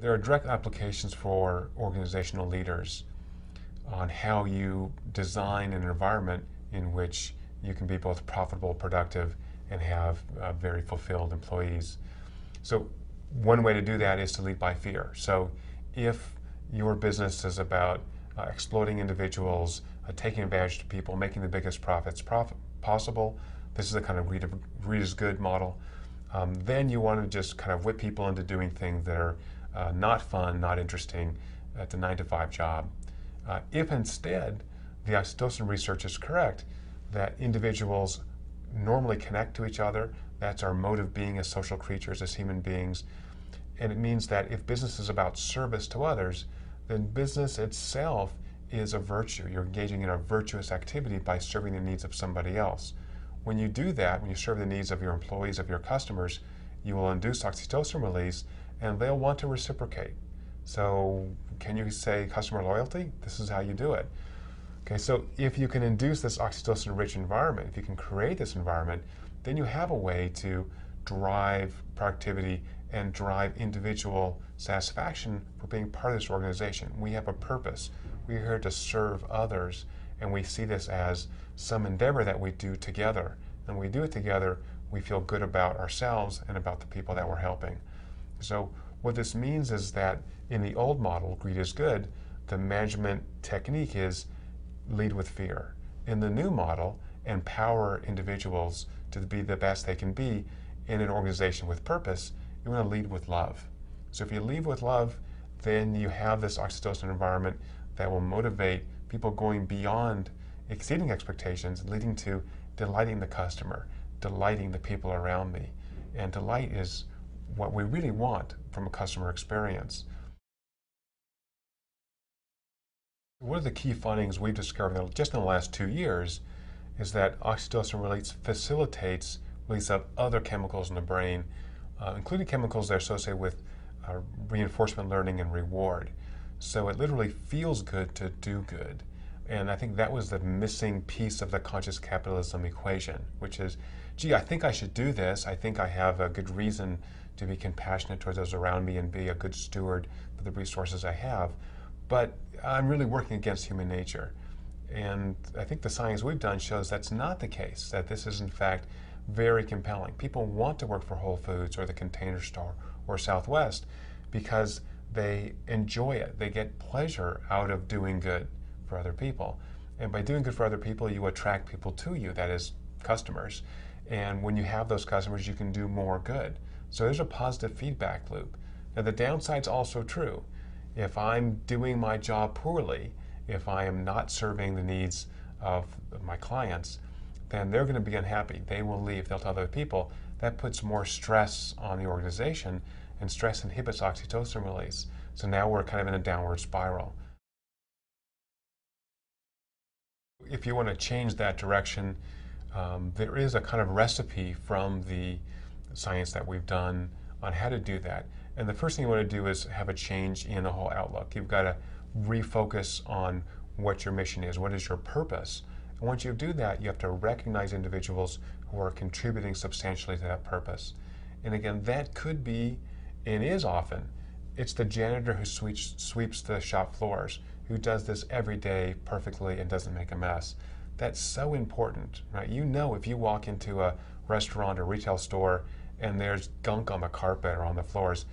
There are direct applications for organizational leaders on how you design an environment in which you can be both profitable, productive, and have very fulfilled employees. So one way to do that is to lead by fear. So if your business is about exploiting individuals, taking advantage of people, making the biggest profits possible, this is the kind of greed is good model, then you want to just kind of whip people into doing things that are not fun, not interesting, at the 9-to-5 job. If instead the oxytocin research is correct, that individuals normally connect to each other, that's our mode of being as social creatures, as human beings, and it means that if business is about service to others, then business itself is a virtue. You're engaging in a virtuous activity by serving the needs of somebody else. When you do that, when you serve the needs of your employees, of your customers, you will induce oxytocin release, and they'll want to reciprocate. So can you say customer loyalty? This is how you do it. Okay, so if you can induce this oxytocin-rich environment, if you can create this environment, then you have a way to drive productivity and drive individual satisfaction for being part of this organization. We have a purpose. We're here to serve others, and we see this as some endeavor that we do together. And when we do it together, we feel good about ourselves and about the people that we're helping. So what this means is that in the old model, greed is good, the management technique is lead with fear. In the new model, empower individuals to be the best they can be in an organization with purpose. You want to lead with love. So if you lead with love, then you have this oxytocin environment that will motivate people going beyond exceeding expectations, leading to delighting the customer, delighting the people around me. And delight is what we really want from a customer experience. One of the key findings we've discovered just in the last 2 years is that oxytocin release facilitates release of other chemicals in the brain, including chemicals that are associated with reinforcement learning and reward. So it literally feels good to do good. And I think that was the missing piece of the conscious capitalism equation, which is, gee, I think I should do this. I think I have a good reason to be compassionate towards those around me and be a good steward for the resources I have. But I'm really working against human nature. And I think the science we've done shows that's not the case, that this is in fact very compelling. People want to work for Whole Foods or the Container Store or Southwest because they enjoy it. They get pleasure out of doing good for other people. And by doing good for other people, you attract people to you, that is, customers. And when you have those customers, you can do more good. So there's a positive feedback loop. Now the downside's also true. If I'm doing my job poorly, if I am not serving the needs of my clients, then they're going to be unhappy. They will leave. They'll tell other people. That puts more stress on the organization, and stress inhibits oxytocin release. So now we're kind of in a downward spiral. If you want to change that direction, there is a kind of recipe from the science that we've done on how to do that. And the first thing you want to do is have a change in the whole outlook. You've got to refocus on what your mission is, what is your purpose. And once you do that, you have to recognize individuals who are contributing substantially to that purpose. And again, that could be, and is often, it's the janitor who sweeps the shop floors, who does this every day perfectly and doesn't make a mess. That's so important, right? You know, if you walk into a restaurant or retail store and there's gunk on the carpet or on the floors,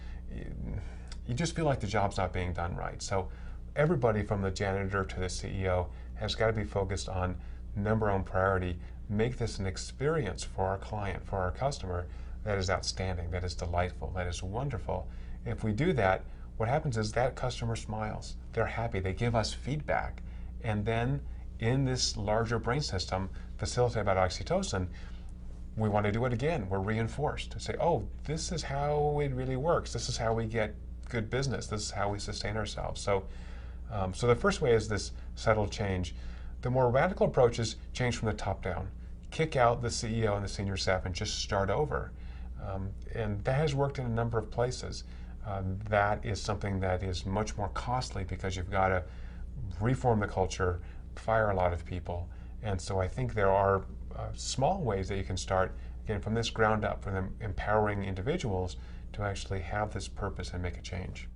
you just feel like the job's not being done right. So everybody from the janitor to the CEO has got to be focused on number one priority, make this an experience for our client, for our customer, that is outstanding, that is delightful, that is wonderful. And if we do that, what happens is that customer smiles, they're happy, they give us feedback. And then in this larger brain system facilitated by oxytocin, we want to do it again. We're reinforced to say, oh, this is how it really works. This is how we get good business. This is how we sustain ourselves. So the first way is this subtle change. The more radical approach is change from the top down. Kick out the CEO and the senior staff and just start over. And that has worked in a number of places. That is something that is much more costly because you've got to reform the culture, fire a lot of people. And so I think there are small ways that you can start again, from this ground up, for them empowering individuals to actually have this purpose and make a change.